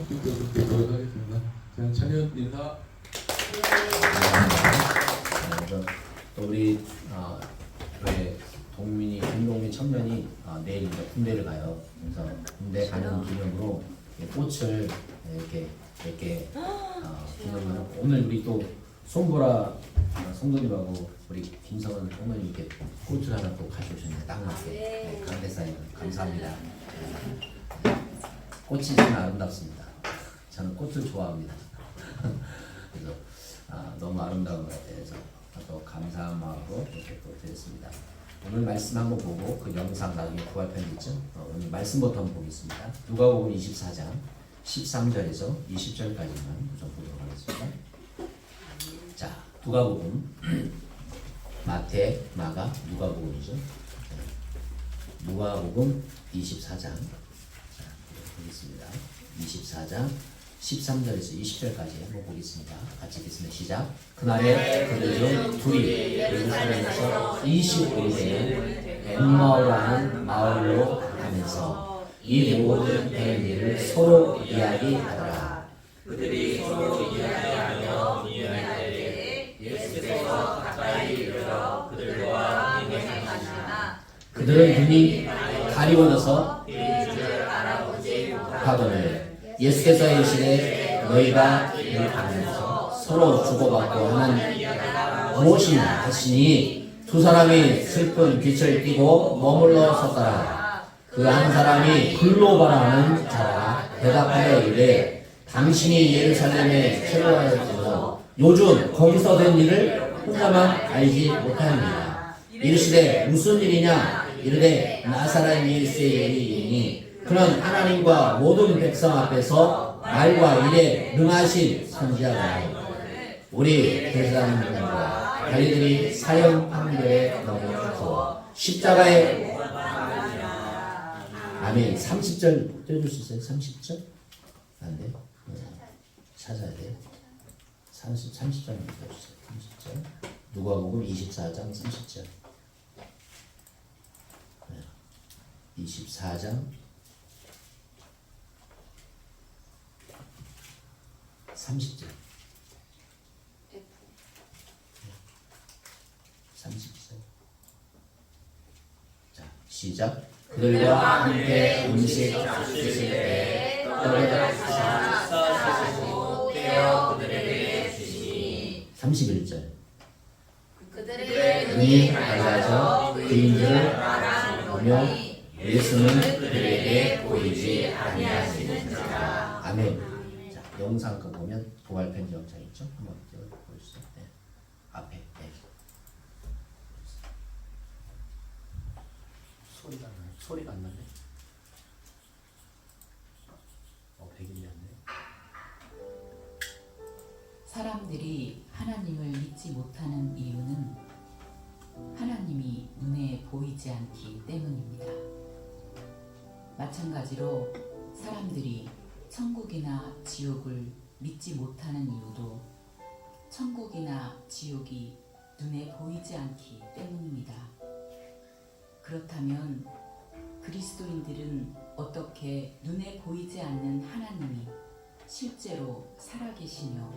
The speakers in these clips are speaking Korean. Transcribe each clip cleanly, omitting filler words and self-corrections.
기도하도록 하겠습니다. 자, 찬연 인사. 또 우리 교회 김동민 청년이 내일 이제 군대를 가요. 그래서 군대 가는 기념으로 꽃을 이렇게 기념하는, 오늘 우리 또 손보라 성도님하고 우리 김성은 성도님 이렇게 꽃을 하나 또 가져오셨네요. 딱 맞게. 강대사님 감사합니다. 꽃이 참 아름답습니다. 저는 꽃을 좋아합니다. 그래서 너무 아름다운 것 같아서 또 감사한 마음으로 이렇게 또 드렸습니다. 오늘 말씀 한번 보고 그 영상 나중에 부활편 있죠? 오늘 말씀부터 한번 보겠습니다. 누가복음 24장 13절에서 20절까지만 우선 보도록 하겠습니다. 자, 누가복음 마태, 마가, 누가복음이죠. 누가복음 24장 자, 보겠습니다. 24장 13절에서 20절까지 한번 보겠습니다. 같이 읽겠습니다. 시작. 그날에 그들 중 둘이 예루살렘에서 25일에 엠마오라는 마을로 가면서 이 모든 된 일을 서로 이야기하더라. 그들이 서로 이야기하며 이야기할 때 예수께서 가까이 이르러 그들과 함께 가시나 그들은 눈이 가리워져서 예수를 알아보지 하거늘 예수께서 이르시되 너희가 길을 가면서 서로 주고받고 하는 무엇이냐 하시니 두 사람이 슬픈 빛을 띠고 머물러 섰더라. 그 한 사람이 글로바라는 자라 대답하여 이르되 당신이 예루살렘에 체류하였으므로 요즘 거기서 된 일을 혼자만 알지 못하느니라. 이르시되 무슨 일이냐 이르되 나사렛 예수의 일이니 그는 하나님과 모든 백성 앞에서 말과 일에 능하신 선지자가 우리 대사님들과 저희들이 사형 판결에 넘어져서 십자가에 아멘. 30절 떼줄 수 있어요? 30절? 안 돼? 찾아야 돼. 30절만 떼주세요. 30절. 누가복음 24장 30절. 24장 30절. 30절. 자, 시작. 그들과 함께 음식 드실 때 떡을 사시고 떼어 그들에게 주시니 31절. 그들의 눈이 밝아져 그인들을 보며 예수는 그들에게 보이지 아니하시는지라. 아멘. 자, 영상 그 보면 부활편 영상 있죠? 한번 보여주세요. 네. 앞에. 네. 소리가 나요. 소리가 안 나네. 백일이 안 돼. 사람들이 하나님을 믿지 못하는 이유는 하나님이 눈에 보이지 않기 때문입니다. 마찬가지로 사람들이 천국이나 지옥을 믿지 못하는 이유도 천국이나 지옥이 눈에 보이지 않기 때문입니다. 그렇다면 그리스도인들은 어떻게 눈에 보이지 않는 하나님이 실제로 살아계시며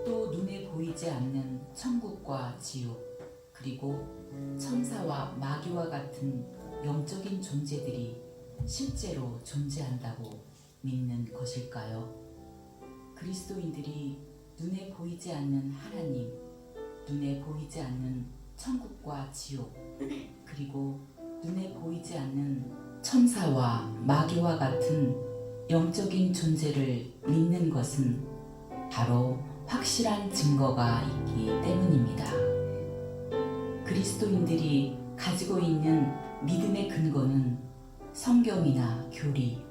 또 눈에 보이지 않는 천국과 지옥 그리고 천사와 마귀와 같은 영적인 존재들이 실제로 존재한다고 믿는 것일까요? 그리스도인들이 눈에 보이지 않는 하나님, 눈에 보이지 않는 천국과 지옥, 그리고 눈에 보이지 않는 천사와 마귀와 같은 영적인 존재를 믿는 것은 바로 확실한 증거가 있기 때문입니다. 그리스도인들이 가지고 있는 믿음의 근거는 성경이나 교리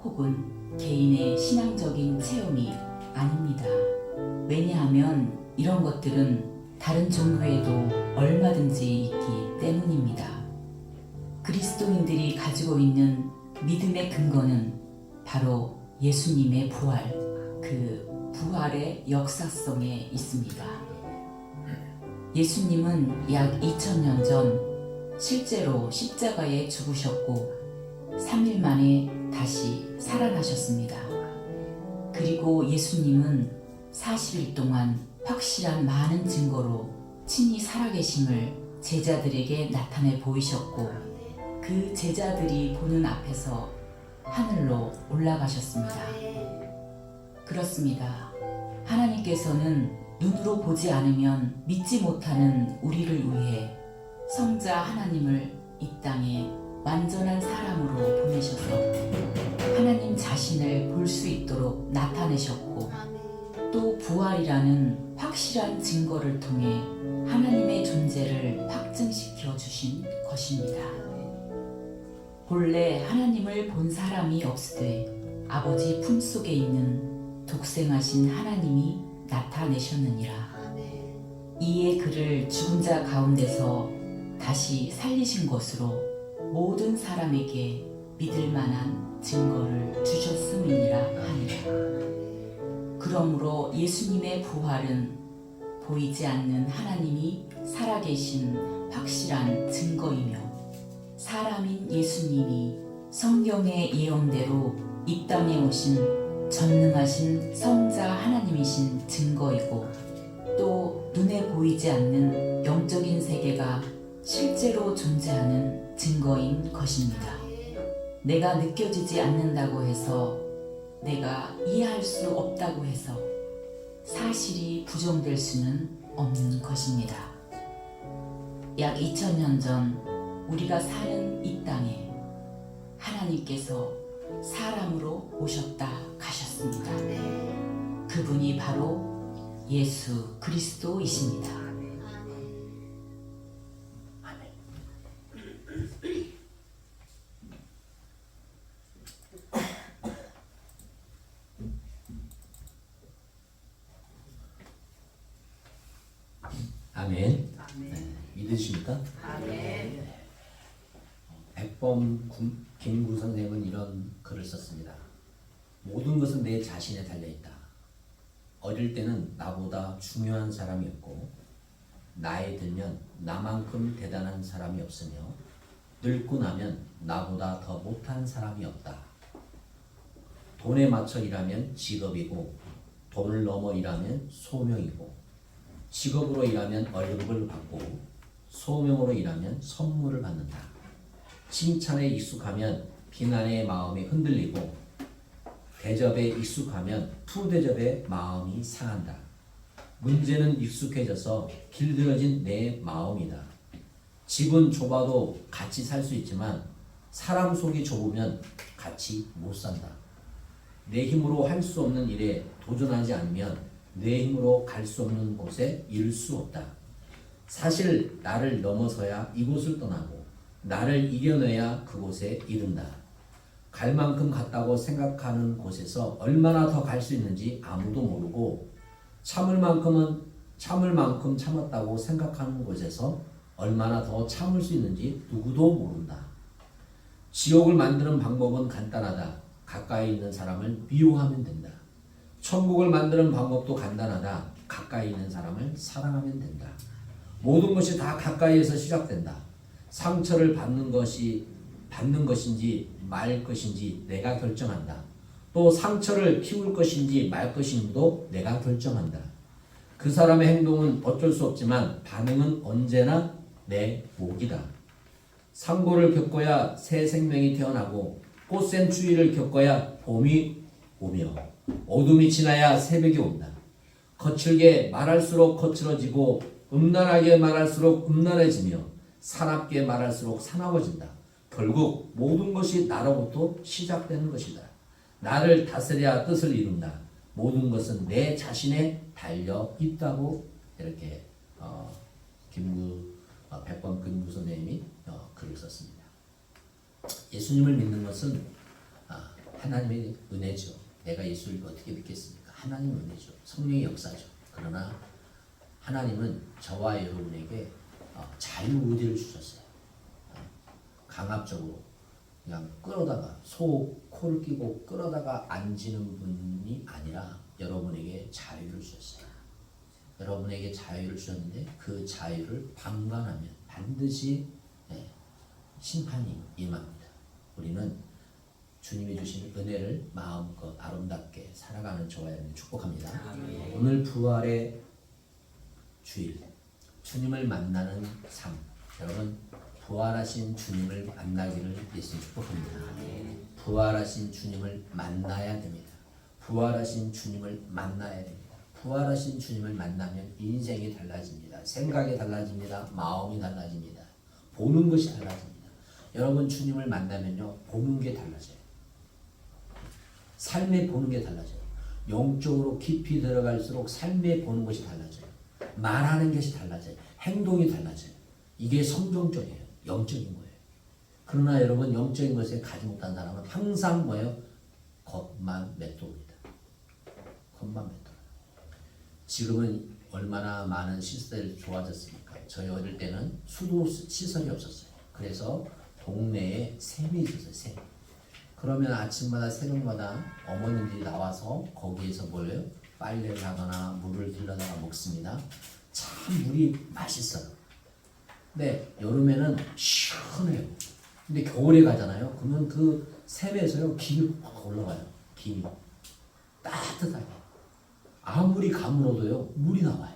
혹은 개인의 신앙적인 체험이 아닙니다. 왜냐하면 이런 것들은 다른 종교에도 얼마든지 있기 때문입니다. 그리스도인들이 가지고 있는 믿음의 근거는 바로 예수님의 부활, 그 부활의 역사성에 있습니다. 예수님은 약 2000년 전 실제로 십자가에 죽으셨고 3일 만에 다시 살아나셨습니다. 그리고 예수님은 40일 동안 확실한 많은 증거로 친히 살아계심을 제자들에게 나타내 보이셨고 그 제자들이 보는 앞에서 하늘로 올라가셨습니다. 그렇습니다. 하나님께서는 눈으로 보지 않으면 믿지 못하는 우리를 위해 성자 하나님을 이 땅에 완전한 사람으로 보내셔서 하나님 자신을 볼 수 있도록 나타내셨고 또 부활이라는 확실한 증거를 통해 하나님의 존재를 확증시켜 주신 것입니다. 본래 하나님을 본 사람이 없으되 아버지 품속에 있는 독생하신 하나님이 나타내셨느니라. 이에 그를 죽은 자 가운데서 다시 살리신 것으로 모든 사람에게 믿을 만한 증거를 주셨음이니라 하니라. 그러므로 예수님의 부활은 보이지 않는 하나님이 살아계신 확실한 증거이며 사람인 예수님이 성경의 예언대로 이 땅에 오신 전능하신 성자 하나님이신 증거이고 또 눈에 보이지 않는 영적인 세계가 실제로 존재하는 증거인 것입니다. 내가 느껴지지 않는다고 해서 내가 이해할 수 없다고 해서 사실이 부정될 수는 없는 것입니다. 약 2000년 전 우리가 사는 이 땅에 하나님께서 사람으로 오셨다 가셨습니다. 그분이 바로 예수 그리스도이십니다. 아멘. 네, 믿으십니까? 아멘. 백범 김구 선생은 이런 글을 썼습니다. 모든 것은 내 자신에 달려있다. 어릴 때는 나보다 중요한 사람이 없고 나이 들면 나만큼 대단한 사람이 없으며 늙고 나면 나보다 더 못한 사람이 없다. 돈에 맞춰 일하면 직업이고 돈을 넘어 일하면 소명이고 직업으로 일하면 월급을 받고 소명으로 일하면 선물을 받는다. 칭찬에 익숙하면 비난의 마음이 흔들리고 대접에 익숙하면 푸대접의 마음이 상한다. 문제는 익숙해져서 길들여진 내 마음이다. 집은 좁아도 같이 살 수 있지만 사람 속이 좁으면 같이 못 산다. 내 힘으로 할 수 없는 일에 도전하지 않으면 내 힘으로 갈 수 없는 곳에 이를 수 없다. 사실 나를 넘어서야 이곳을 떠나고 나를 이겨내야 그곳에 이른다. 갈 만큼 갔다고 생각하는 곳에서 얼마나 더 갈 수 있는지 아무도 모르고 참을 만큼 참았다고 생각하는 곳에서 얼마나 더 참을 수 있는지 누구도 모른다. 지옥을 만드는 방법은 간단하다. 가까이 있는 사람을 미워하면 된다. 천국을 만드는 방법도 간단하다. 가까이 있는 사람을 사랑하면 된다. 모든 것이 다 가까이에서 시작된다. 상처를 받는 것인지 말 것인지 내가 결정한다. 또 상처를 키울 것인지 말 것인지도 내가 결정한다. 그 사람의 행동은 어쩔 수 없지만 반응은 언제나 내 몫이다. 상고를 겪어야 새 생명이 태어나고 꽃샘 추위를 겪어야 봄이 오며 어둠이 지나야 새벽이 온다. 거칠게 말할수록 거칠어지고 음란하게 말할수록 음란해지며 사납게 말할수록 사나워진다. 결국 모든 것이 나로부터 시작되는 것이다. 나를 다스려야 뜻을 이룬다. 모든 것은 내 자신에 달려 있다고 이렇게 백범 김구 선생님이 글을 썼습니다. 예수님을 믿는 것은 하나님의 은혜죠. 내가 예수를 어떻게 믿겠습니까? 하나님의 은혜죠. 성령의 역사죠. 그러나 하나님은 저와 여러분에게 자유의지를 주셨어요. 강압적으로 그냥 끌어다가 코를 끼고 끌어다가 앉히는 분이 아니라 여러분에게 자유를 주셨어요. 여러분에게 자유를 주셨는데 그 자유를 방관하면 반드시 심판이 임합니다. 우리는 주님이 주신 은혜를 마음껏 아름답게 살아가는 저와 여러분을 축복합니다. 오늘 부활의 주일, 주님을 만나는 삶. 여러분 부활하신 주님을 만나기를 예수님 축복합니다. 부활하신 주님을 만나야 됩니다. 부활하신 주님을 만나야 됩니다. 부활하신 주님을 만나면 인생이 달라집니다. 생각이 달라집니다. 마음이 달라집니다. 보는 것이 달라집니다. 여러분 주님을 만나면요 보는 게 달라져요. 삶에 보는 게 달라져요. 영적으로 깊이 들어갈수록 삶에 보는 것이 달라져요. 말하는 것이 달라져요. 행동이 달라져요. 이게 성경적이에요. 영적인 거예요. 그러나 여러분 영적인 것에 가지 못한 사람은 항상 뭐예요? 겉만 맷돌입니다. 겉만 맷돌. 지금은 얼마나 많은 시설이 좋아졌습니까? 저희 어릴 때는 수도 시설이 없었어요. 그래서 동네에 샘이 있었어요. 샘. 그러면 아침마다 새벽마다 어머님들이 나와서 거기에서 뭐예요? 빨래를 하거나 물을 들여다가 먹습니다. 참 물이 맛있어요. 근데 여름에는 시원해요. 근데 겨울에 가잖아요. 그러면 그 샘에서요 김이 확 올라가요. 김이 따뜻하게. 아무리 가물어도요 물이 나와요.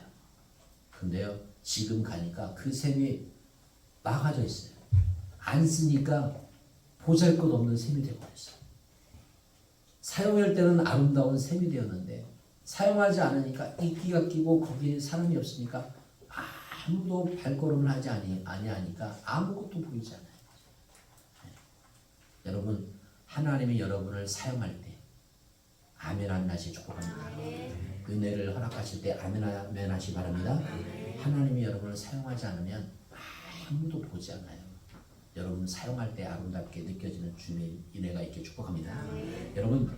근데요 지금 가니까 그 샘이 막아져 있어요. 안 쓰니까 보잘것없는 샘이 되어버렸어요. 사용할 때는 아름다운 샘이 되었는데 사용하지 않으니까 이끼가 끼고 거기에 사람이 없으니까 아무도 발걸음을 하지 아니하니까 아무것도 보이지 않아요. 네. 여러분 하나님이 여러분을 사용할 때 아멘하는 날씨 축복합니다. 은혜를 허락하실 때 아멘 하시기 바랍니다. 하나님이 여러분을 사용하지 않으면 아무도 보지 않아요. 여러분 사용할 때 아름답게 느껴지는 주님의 은혜가 있게 축복합니다. 여러분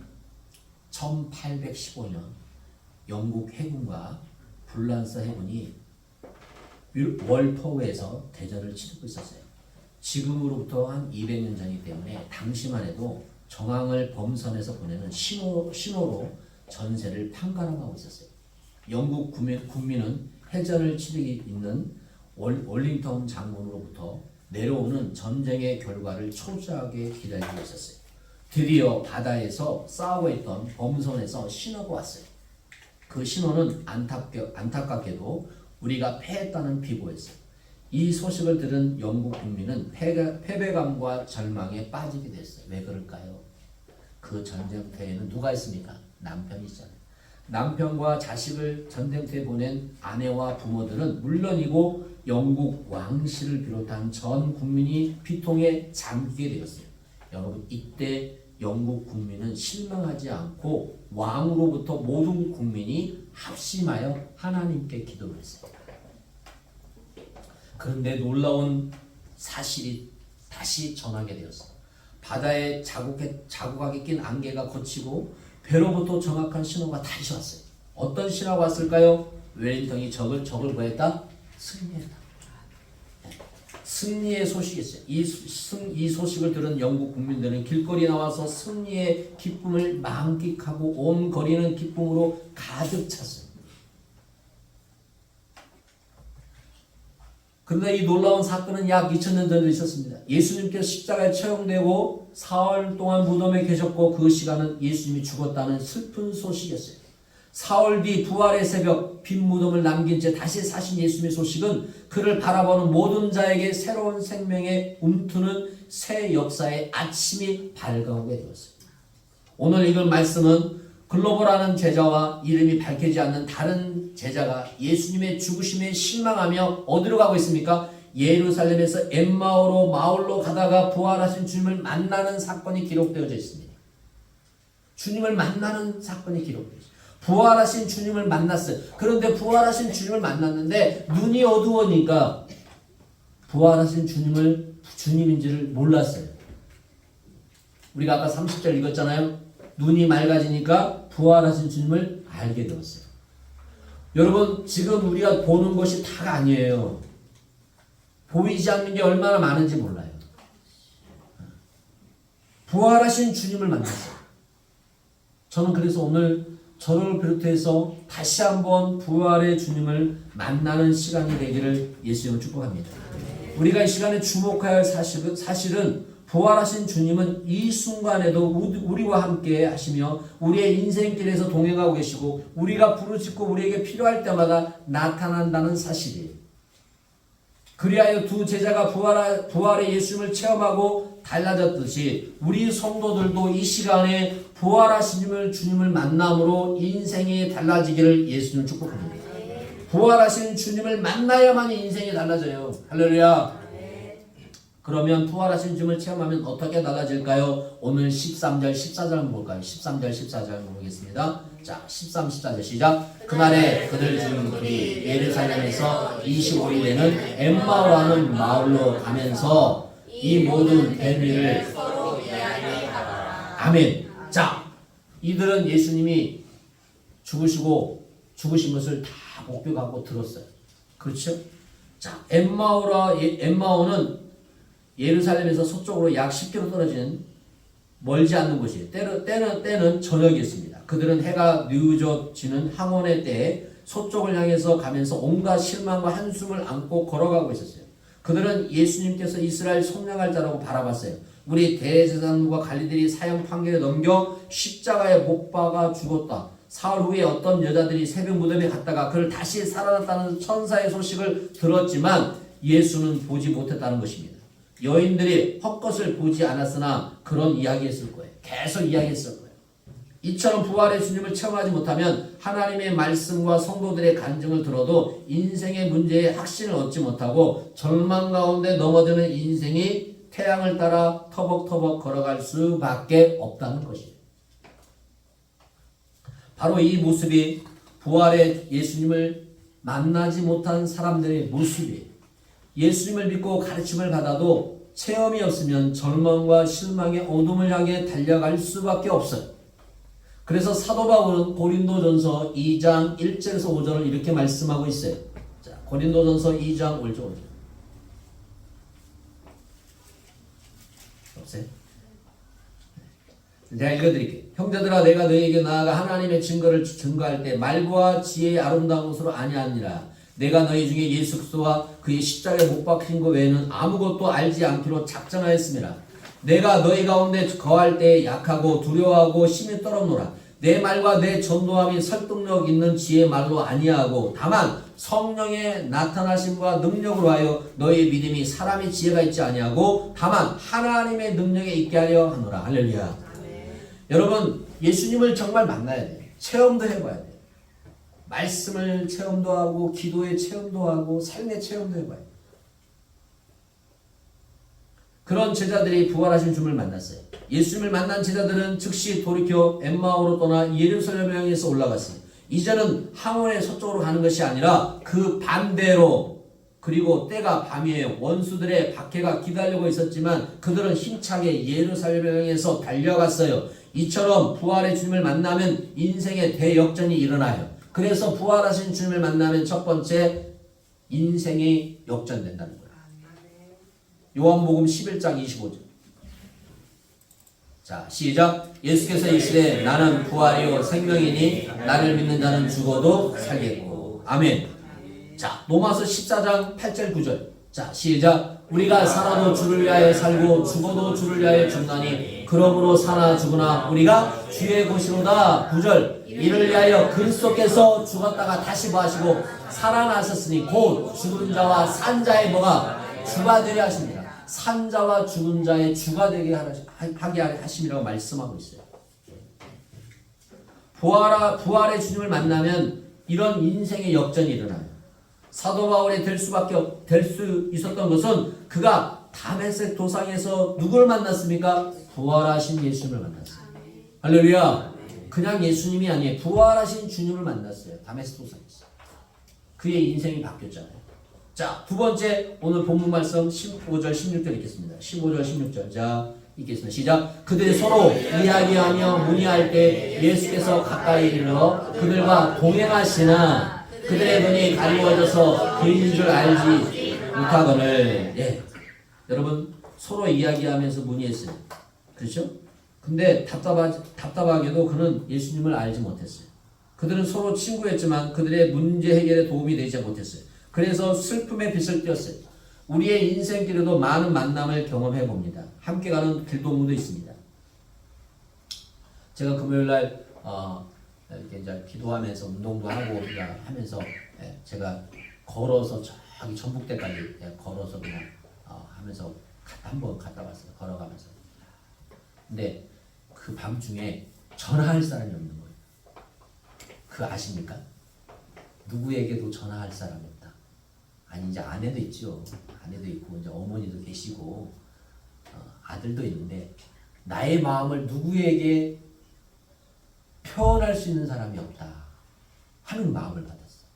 1815년 영국 해군과 불란서 해군이 월포에서 대전을 치르고 있었어요. 지금으로부터 한 200년 전이기 때문에 당시만 해도 정황을 범선에서 보내는 신호로 전세를 판가름하고 있었어요. 영국 국민은 해전을 치르기 있는 월링턴 장군으로부터 내려오는 전쟁의 결과를 초조하게 기다리고 있었어요. 드디어 바다에서 싸우고 있던 범선에서 신호가 왔어요. 그 신호는 안타깝게도 우리가 패했다는 비보였어요. 이 소식을 들은 영국 국민은 패배감과 절망에 빠지게 됐어요. 왜 그럴까요? 그 전쟁터에는 누가 있습니까? 남편이 있잖아요. 남편과 자식을 전쟁터에 보낸 아내와 부모들은 물론이고 영국 왕실을 비롯한 전 국민이 비통에 잠기게 되었어요. 여러분 이때 영국 국민은 실망하지 않고 왕으로부터 모든 국민이 합심하여 하나님께 기도를 했어요. 그런데 놀라운 사실이 다시 전하게 되었어요. 바다에 자국하게 낀 안개가 걷히고 배로부터 정확한 신호가 다시 왔어요. 어떤 신호가 왔을까요? 웰링턴이 적을 뭐했다? 승리했다. 승리의 소식이었어요. 이 소식을 들은 영국 국민들은 길거리에 나와서 승리의 기쁨을 만끽하고 온 거리는 기쁨으로 가득 찼어요. 그런데 이 놀라운 사건은 약 2000년 전에 있었습니다. 예수님께서 십자가에 처형되고 사흘 동안 무덤에 계셨고 그 시간은 예수님이 죽었다는 슬픈 소식이었어요. 사흘 뒤 부활의 새벽 빈 무덤을 남긴 채 다시 사신 예수님의 소식은 그를 바라보는 모든 자에게 새로운 생명의 움트는 새 역사의 아침이 밝아오게 되었습니다. 오늘 읽은 말씀은 글로벌하는 제자와 이름이 밝혀지지 않는 다른 제자가 예수님의 죽으심에 실망하며 어디로 가고 있습니까? 예루살렘에서 엠마오로 마을로 가다가 부활하신 주님을 만나는 사건이 기록되어져 있습니다. 주님을 만나는 사건이 기록되어 있습니다. 부활하신 주님을 만났어요. 그런데 부활하신 주님을 만났는데 눈이 어두우니까 부활하신 주님인지를 몰랐어요. 우리가 아까 30절 읽었잖아요. 눈이 맑아지니까 부활하신 주님을 알게 되었어요. 여러분 지금 우리가 보는 것이 다가 아니에요. 보이지 않는 게 얼마나 많은지 몰라요. 부활하신 주님을 만났어요. 저는 그래서 오늘 저를 비롯해서 다시 한번 부활의 주님을 만나는 시간이 되기를 예수님을 축복합니다. 우리가 이 시간에 주목해야 할 사실은 부활하신 주님은 이 순간에도 우리와 함께 하시며 우리의 인생길에서 동행하고 계시고 우리가 부르짖고 우리에게 필요할 때마다 나타난다는 사실이에요. 그리하여 두 제자가 부활의 예수님을 체험하고 달라졌듯이 우리 성도들도 이 시간에 부활하신 주님을 만남으로 인생이 달라지기를 예수님 축복합니다. 부활하신 주님을 만나야만 인생이 달라져요. 할렐루야. 그러면 부활하신 주님을 체험하면 어떻게 달라질까요? 오늘 13절 14절 볼까요? 13절 14절 보겠습니다. 자, 13, 14절 시작. 그날에 그들 중 둘이 예루살렘에서 25리 되는 엠마오라는 마을로 가면서 이 모든 된 일을 서로 이야기하더라. 아멘. 자, 이들은 예수님이 죽으신 것을 다 목격하고 들었어요. 그렇죠? 자, 엠마오는 예루살렘에서 서쪽으로 약 10km 떨어진 멀지 않는 곳이에요. 때는 저녁이었습니다. 그들은 해가 뉘어지는 항원의 때에 서쪽을 향해서 가면서 온갖 실망과 한숨을 안고 걸어가고 있었어요. 그들은 예수님께서 이스라엘 속량할 자라고 바라봤어요. 우리 대제사장과 관리들이 사형 판결에 넘겨 십자가에 못 박아 죽었다. 사흘 후에 어떤 여자들이 새벽 무덤에 갔다가 그를 다시 살아났다는 천사의 소식을 들었지만 예수는 보지 못했다는 것입니다. 여인들이 헛것을 보지 않았으나 그런 이야기했을 거예요. 계속 이야기했을 거예요. 이처럼 부활의 주님을 체험하지 못하면 하나님의 말씀과 성도들의 간증을 들어도 인생의 문제에 확신을 얻지 못하고 절망 가운데 넘어드는 인생이 태양을 따라 터벅터벅 걸어갈 수밖에 없다는 것이에요. 바로 이 모습이 부활의 예수님을 만나지 못한 사람들의 모습이에요. 예수님을 믿고 가르침을 받아도 체험이 없으면 절망과 실망의 어둠을 향해 달려갈 수밖에 없어요. 그래서 사도 바울은 고린도전서 2장 1절에서 5절을 이렇게 말씀하고 있어요. 자, 고린도전서 2장 1절 5절. 없어요? 제가 읽어드릴게요. 형제들아, 내가 너희에게 나아가 하나님의 증거를 증거할 때 말과 지혜의 아름다운 것으로 아니하니라. 내가 너희 중에 예수 그리스도와 그의 십자가에 못 박힌 것 외에는 아무것도 알지 않기로 작정하였습니다. 내가 너희 가운데 거할 때 약하고 두려워하고 심히 떨었노라. 내 말과 내 전도함이 설득력 있는 지혜의 말로 아니하고 다만 성령의 나타나심과 능력으로 하여 너희 믿음이 사람의 지혜가 있지 아니하고 다만 하나님의 능력에 있게 하려 하노라. 할렐루야. 여러분, 예수님을 정말 만나야 돼요. 체험도 해봐야 돼요. 말씀을 체험도 하고 기도의 체험도 하고 삶의 체험도 해봐요. 그런 제자들이 부활하신 주님을 만났어요. 예수님을 만난 제자들은 즉시 돌이켜 엠마오로 떠나 예루살렘 향해서 올라갔어요. 이제는 항원의 서쪽으로 가는 것이 아니라 그 반대로, 그리고 때가 밤이에요. 원수들의 박해가 기다리고 있었지만 그들은 힘차게 예루살렘 향해서 달려갔어요. 이처럼 부활의 주님을 만나면 인생의 대역전이 일어나요. 그래서 부활하신 주님을 만나면 첫 번째 인생이 역전된다는 거예요. 요한복음 11장 25절. 자, 시작. 예수께서 이르시되 나는 부활이요 생명이니 나를 믿는 자는 죽어도 살겠고. 아멘. 자, 로마서 14장 8절 9절. 자, 시작. 우리가 살아도 주를 위하여 살고 죽어도 주를 위하여 죽나니 그러므로 사나 죽으나 우리가 주의 것이로다. 9절. 이를 위하여 그리스도께서 죽었다가 다시 부하시고 살아나셨으니 곧 죽은 자와 산 자의 뭐가 주가 되게 하십니다. 산 자와 죽은 자의 주가 되게 하게 하심이라고 말씀하고 있어요. 부활의 주님을 만나면 이런 인생의 역전이 일어나요. 사도 바울이 될 수 있었던 것은 그가 다메섹 도상에서 누굴 만났습니까? 부활하신 예수님을 만났어요. 할렐루야. 그냥 예수님이 아니에요. 부활하신 주님을 만났어요. 다메섹 도상에서. 그의 인생이 바뀌었잖아요. 자, 두 번째 오늘 본문 말씀 15절 16절 읽겠습니다. 15절 16절. 자, 읽겠습니다. 시작. 그들이 서로 이야기하며 문의할 때 예수께서 가까이 이르러 그들과 동행하시나 그들의 눈이 가리워져서 그인 줄 알지 못하거늘. 예. 여러분, 서로 이야기하면서 문의했어요. 그렇죠? 근데 답답하게도 그는 예수님을 알지 못했어요. 그들은 서로 친구였지만 그들의 문제 해결에 도움이 되지 못했어요. 그래서 슬픔의 빛을 띄었어요. 우리의 인생길에도 많은 만남을 경험해 봅니다. 함께 가는 길동무도 있습니다. 제가 금요일 날 이렇게 이제 기도하면서 운동도 하고 하면서 제가 걸어서 저기 전북대까지 걸어서 그냥 하면서 한번 갔다 왔어요. 걸어가면서. 근데 그 밤중에 전화할 사람이 없는 거예요. 그거 아십니까? 누구에게도 전화할 사람이 없다. 아니 이제 아내도 있죠. 아내도 있고 이제 어머니도 계시고 아들도 있는데 나의 마음을 누구에게 표현할 수 있는 사람이 없다 하는 마음을 받았어.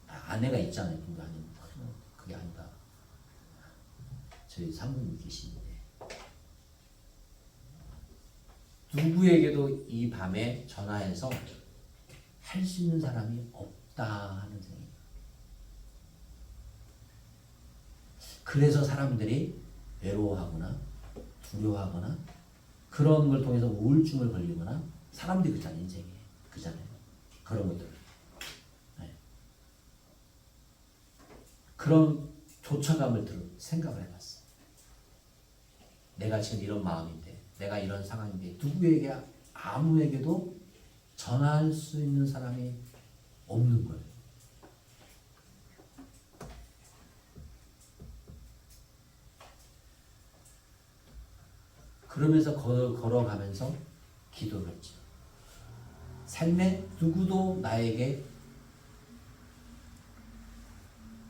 아내가 있잖아요. 근데 아니 그게 아니다. 저희 사모님이 계시는데 누구에게도 이 밤에 전화해서 할 수 있는 사람이 없다 하는 생각이에요. 그래서 사람들이 외로워하거나 두려워하거나 그런 걸 통해서 우울증을 걸리거나 사람들이 그잖아요. 인생에 그잖아요. 그런 것들. 네. 그런 조차감을 생각을 해봤어. 내가 지금 이런 마음인데 내가 이런 상황인데 누구에게 아무에게도 전할 수 있는 사람이 없는 거예요. 그러면서 걸어가면서 기도를 했죠. 삶에 누구도 나에게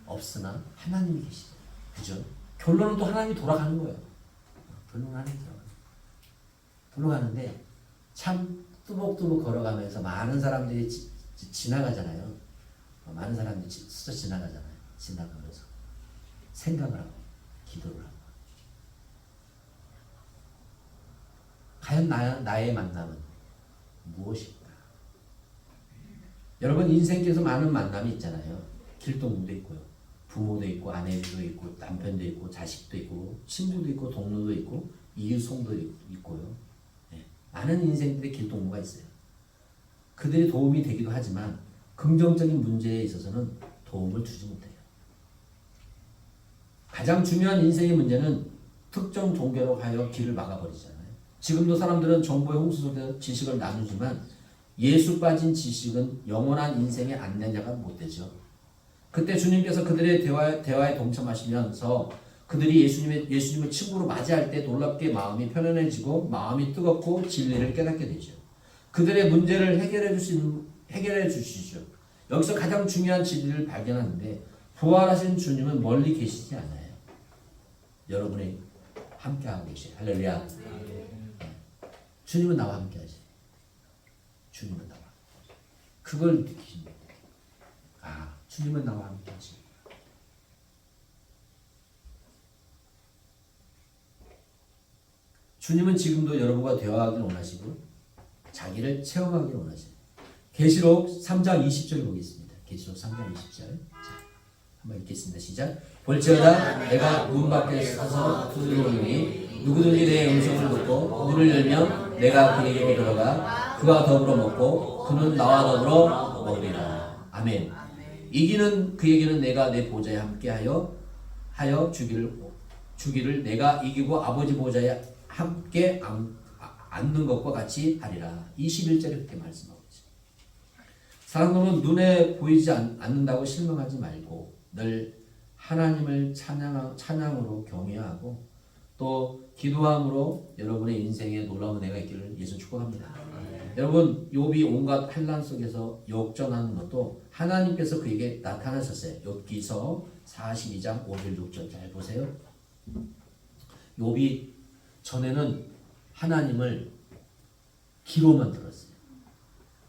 없으나 하나님이 계시죠. 그죠? 결론은 또 하나님이 돌아가는 거예요. 결론은 하나님이 돌아가는데 참 뚜벅뚜벅 걸어가면서 많은 사람들이 지나가잖아요. 많은 사람들이 스쳐 지나가잖아요. 지나가면서 생각을 하고 기도를 하고 과연 나의 만남은 무엇일까? 여러분 인생에서 많은 만남이 있잖아요. 길동무도 있고요. 부모도 있고 아내도 있고 남편도 있고 자식도 있고 친구도 있고 동료도 있고 이웃송도 있고요. 많은 인생들의 길동무가 있어요. 그들이 도움이 되기도 하지만 긍정적인 문제에 있어서는 도움을 주지 못해요. 가장 중요한 인생의 문제는 특정 종교로 하여 길을 막아버리잖아요. 지금도 사람들은 정보의 홍수 속에서 지식을 나누지만 예수 빠진 지식은 영원한 인생의 안내자가 못 되죠. 그때 주님께서 그들의 대화에 동참하시면서 그들이 예수님을 친구로 맞이할 때 놀랍게 마음이 편안해지고 마음이 뜨겁고 진리를 깨닫게 되죠. 그들의 문제를 해결해 주시죠. 여기서 가장 중요한 진리를 발견하는데 부활하신 주님은 멀리 계시지 않아요. 여러분이 함께하고 계세요. 할렐루야. 주님은 나와 함께하지. 주님은 나와. 그걸 느끼십니다. 아, 주님은 나와 함께하지. 주님은 지금도 여러분과 대화하길 원하시고 자기를 체험하길 원하시고 계시록 3장 20절 보겠습니다. 계시록 3장 20절. 자, 한번 읽겠습니다. 시작. 볼지어다 내가 문 밖에 서서 두드리노니 누구든지 내 음성을 듣고 문을 열면 내가 그에게 들어가 그와 더불어 먹고 그는 나와 더불어 먹으리라. 아멘. 이기는 그에게는 내가 내 보좌에 함께하여 주기를 내가 이기고 아버지 보좌에 함께 앉는 것과 같이 하리라. 21절에 그렇게 말씀하고 있습니다. 사랑하는 눈에 보이지 않는다고 실망하지 말고 늘 하나님을 찬양으로 경외하고 또 기도함으로 여러분의 인생에 놀라운 은혜가 있기를 예수 축복합니다. 여러분 욥이 온갖 환난 속에서 역전하는 것도 하나님께서 그에게 나타나셨어요. 욥기서 42장 5절 6절 잘 보세요. 욥이 전에는 하나님을 기로만 들었어요.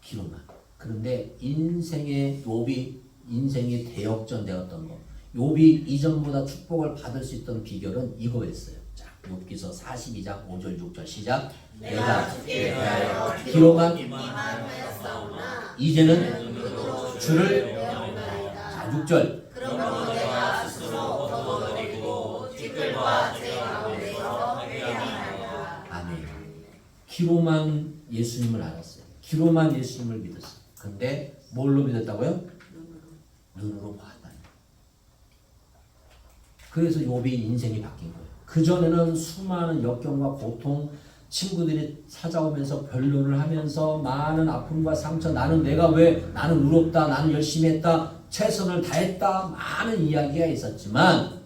기로만. 그런데 욥이 인생이 대역전되었던 거. 욥이 이전보다 축복을 받을 수 있던 비결은 이거였어요. 자, 욥기서 42장 5절 6절 시작. 내가 기로만 이제는 주를 자 6절 그러므로 내가 스스로 거둬들이고 티끌과 제 가운데서 회개하나이다. 아멘. 기로만 예수님을 알았어요. 기로만 예수님을 믿었어요. 근데 뭘로 믿었다고요? 눈으로 봤다. 그래서 욥이 인생이 바뀐 거예요. 그전에는 수많은 역경과 고통, 친구들이 찾아오면서 변론을 하면서 많은 아픔과 상처, 나는 의롭다, 나는 열심히 했다, 최선을 다했다, 많은 이야기가 있었지만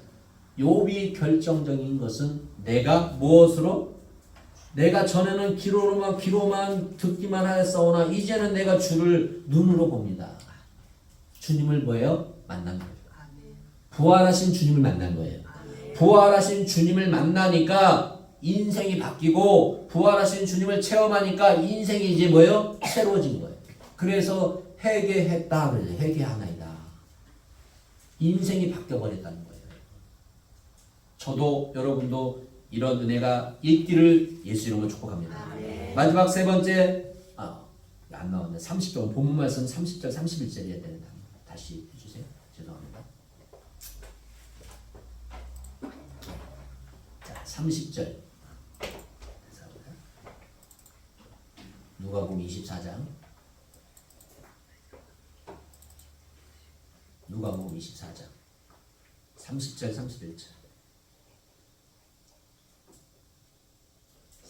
욥이 결정적인 것은 내가 무엇으로? 내가 전에는 귀로만 듣기만 하였사오나 이제는 내가 주를 눈으로 봅니다. 주님을 뭐예요? 만난 거예요. 부활하신 주님을 만난 거예요. 부활하신 주님을 만나니까 인생이 바뀌고 부활하신 주님을 체험하니까 인생이 이제 뭐예요? 새로워진 거예요. 그래서 회개했다 그래요. 회개하나이다. 인생이 바뀌어버렸다는 거예요. 저도 여러분도 이런 은혜가 있기를 예수 이름으로 축복합니다. 마지막 세 번째 안 나왔네. 30절 본문 말씀 30절 31절이어야 되는데 다시 해주세요. 죄송합니다. 자 30절 누가복음 24장 누가복음 24장 30절 31절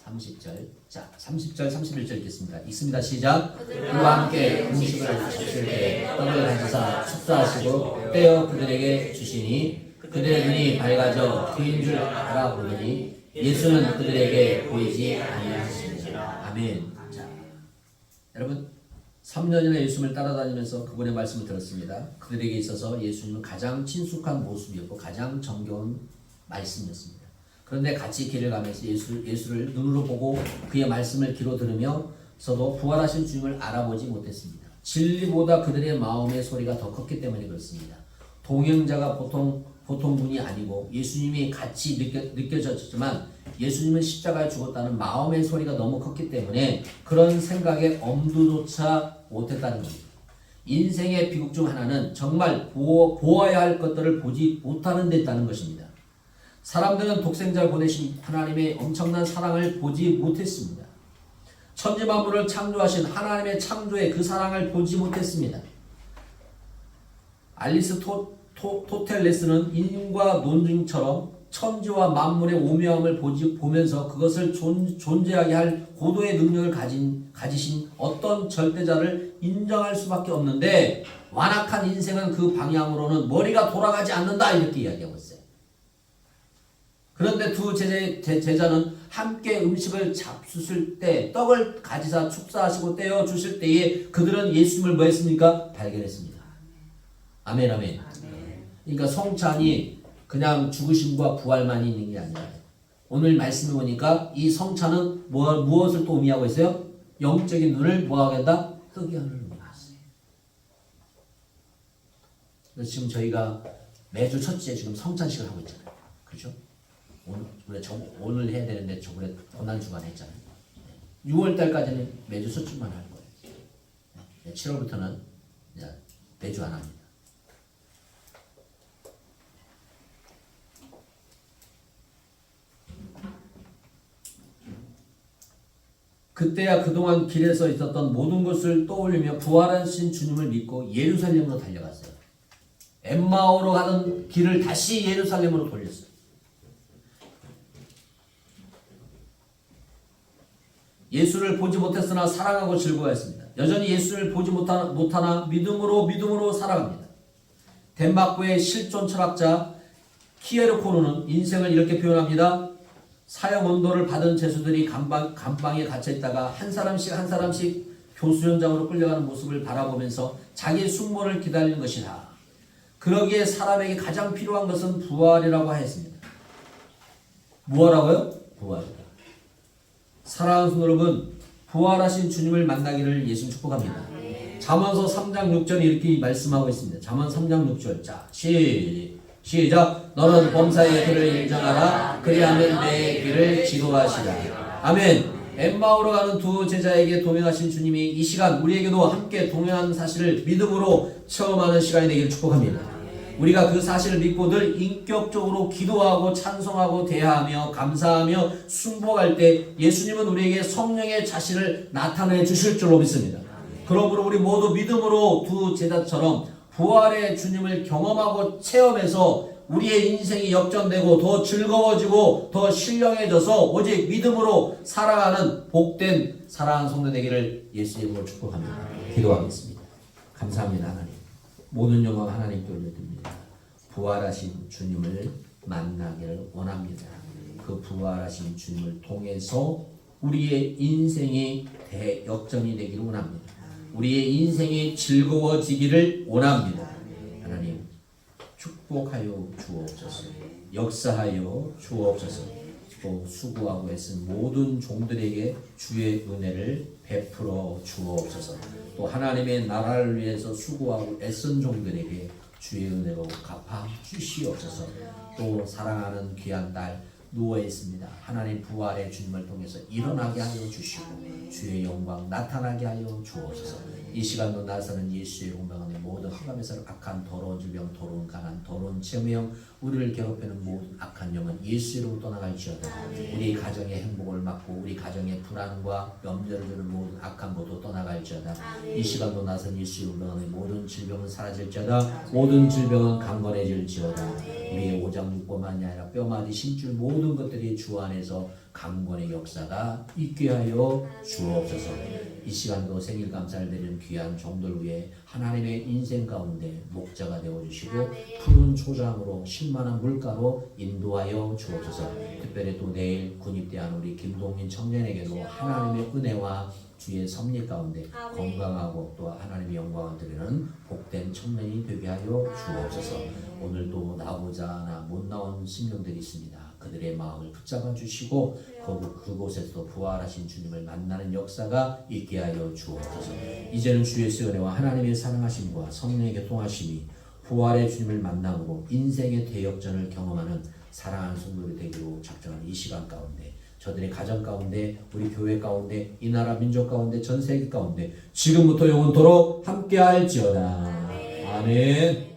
30절 자 30절 31절 읽겠습니다. 읽습니다. 시작. 그와 함께 음식을 하실 때 떡을 가지사 축사하시고 떼어 그들에게 주시니 그들의 눈이 밝아져 그인 줄 알아보더니 예수는 그들에게 보이지 아니하시니라. 아멘. 자, 여러분 3년이나 예수님을 따라다니면서 그분의 말씀을 들었습니다. 그들에게 있어서 예수님은 가장 친숙한 모습이었고 가장 정겨운 말씀이었습니다. 그런데 같이 길을 가면서 예수를 눈으로 보고 그의 말씀을 귀로 들으면서도 부활하신 주님을 알아보지 못했습니다. 진리보다 그들의 마음의 소리가 더 컸기 때문에 그렇습니다. 동행자가 보통 분이 아니고 예수님이 같이 느껴졌지만 예수님은 십자가에 죽었다는 마음의 소리가 너무 컸기 때문에 그런 생각에 엄두조차 못했다는 겁니다. 인생의 비극 중 하나는 정말 보아야 할 것들을 보지 못하는 데 있다는 것입니다. 사람들은 독생자를 보내신 하나님의 엄청난 사랑을 보지 못했습니다. 천지만물을 창조하신 하나님의 창조의 그 사랑을 보지 못했습니다. 아리스토텔레스는 인과 논증처럼 천지와 만물의 오묘함을 보면서 그것을 존재하게 할 고도의 능력을 가지신 어떤 절대자를 인정할 수밖에 없는데 완악한 인생은 그 방향으로는 머리가 돌아가지 않는다 이렇게 이야기하고 있어요. 그런데 두 제자는 함께 음식을 잡수실 때 떡을 가지사 축사하시고 떼어 주실 때에 그들은 예수님을 뭐 했습니까? 발견했습니다. 아멘 아멘. 그러니까 성찬이 그냥 죽으심과 부활만이 있는 게 아니라 오늘 말씀을 보니까 이 성찬은 무엇을 또 의미하고 있어요? 영적인 눈을 뭐하게 한다? 뜨게 하는 의미가 있어요. 그래서 지금 저희가 매주 첫째 지금 성찬식을 하고 있잖아요. 그렇죠? 오늘 해야 되는데 저번에 고난주간 했잖아요. 6월달까지는 매주 첫주만 할 거예요. 7월부터는 매주 안 합니다. 그때야 그동안 길에서 있었던 모든 것을 떠올리며 부활하신 주님을 믿고 예루살렘으로 달려갔어요. 엠마오로 가는 길을 다시 예루살렘으로 돌렸어요. 예수를 보지 못했으나 사랑하고 즐거워했습니다. 여전히 예수를 보지 못하나 믿음으로 살아갑니다. 덴마크의 실존 철학자 키에르코르는 인생을 이렇게 표현합니다. 사형 언도를 받은 죄수들이 감방에 갇혀있다가 한 사람씩 교수 현장으로 끌려가는 모습을 바라보면서 자기의 숙모를 기다리는 것이다. 그러기에 사람에게 가장 필요한 것은 부활이라고 하였습니다. 뭐라고요? 부활이다. 사랑하는 성도 여러분, 부활하신 주님을 만나기를 예수님 축복합니다. 잠언서 3장 6절이 이렇게 말씀하고 있습니다. 잠언 3장 6절. 자, 시작. 너는 범사의 길을 인정하라. 그리하면 내 길을 지도하시라. 아멘. 엠마오로 가는 두 제자에게 동행하신 주님이 이 시간 우리에게도 함께 동행하는 사실을 믿음으로 체험하는 시간이 되기를 축복합니다. 우리가 그 사실을 믿고 늘 인격적으로 기도하고 찬송하고 대하며 감사하며 순복할 때 예수님은 우리에게 성령의 자신을 나타내 주실 줄로 믿습니다. 그러므로 우리 모두 믿음으로 두 제자처럼 부활의 주님을 경험하고 체험해서 우리의 인생이 역전되고 더 즐거워지고 더 신령해져서 오직 믿음으로 살아가는 복된 사랑하는 성도 되기를 예수의 이름으로 축복합니다. 기도하겠습니다. 감사합니다. 하나님. 모든 영광 하나님께 올려드립니다. 부활하신 주님을 만나기를 원합니다. 그 부활하신 주님을 통해서 우리의 인생이 대역전이 되기를 원합니다. 우리의 인생이 즐거워지기를 원합니다. 하나님 축복하여 주옵소서. 역사하여 주옵소서. 또 수고하고 애쓴 모든 종들에게 주의 은혜를 베풀어 주옵소서. 또 하나님의 나라를 위해서 수고하고 애쓴 종들에게 주의 은혜로 갚아 주시옵소서. 또 사랑하는 귀한 딸 누워 있습니다. 하나님 부활의 주님을 통해서 일어나게 하여 주시고 주의 영광 나타나게 하여 주옵소서. 이 시간도 나서는 예수의 공명하는 모든 흑암에서 악한 더러운 질병, 더러운 가난, 더러운 체명, 우리를 괴롭히는 모든 악한 영은 예수로 떠나갈지어다. 우리 가정의 행복을 막고 우리 가정의 불안과 염려를 주는 모든 악한 모두 떠나갈지어다. 이 시간도 나선 예수의 공명하는 모든 질병은 사라질지어다. 모든 질병은 강건해질지어다. 우리의 오장 육부만이 아니라 뼈마디 심줄 모든 것들이 주 안에서 강건의 역사가 있게 하여 주옵소서. 이 시간도 생일 감사를 드리는 귀한 종들 위해 하나님의 인생 가운데 목자가 되어주시고 푸른 초장으로 신만한 물가로 인도하여 주옵소서. 특별히 또 내일 군입대한 우리 김동민 청년에게도 하나님의 은혜와 주의 섭리 가운데 건강하고 또 하나님의 영광을 드리는 복된 청년이 되게 하여 주옵소서. 오늘도 나오고자 하나 못 나온 심령들이 있습니다. 그들의 마음을 붙잡아 주시고 그곳에서 부활하신 주님을 만나는 역사가 있게 하여 주옵소서. 이제는 주의 은혜와 하나님의 사랑하심과 성령의 교통하심이 부활의 주님을 만남으로 인생의 대역전을 경험하는 사랑하는 성도들이 되기로 작정하는 이 시간 가운데 저들의 가정 가운데 우리 교회 가운데 이 나라 민족 가운데 전 세계 가운데 지금부터 영원토록 함께할지어다. 아멘.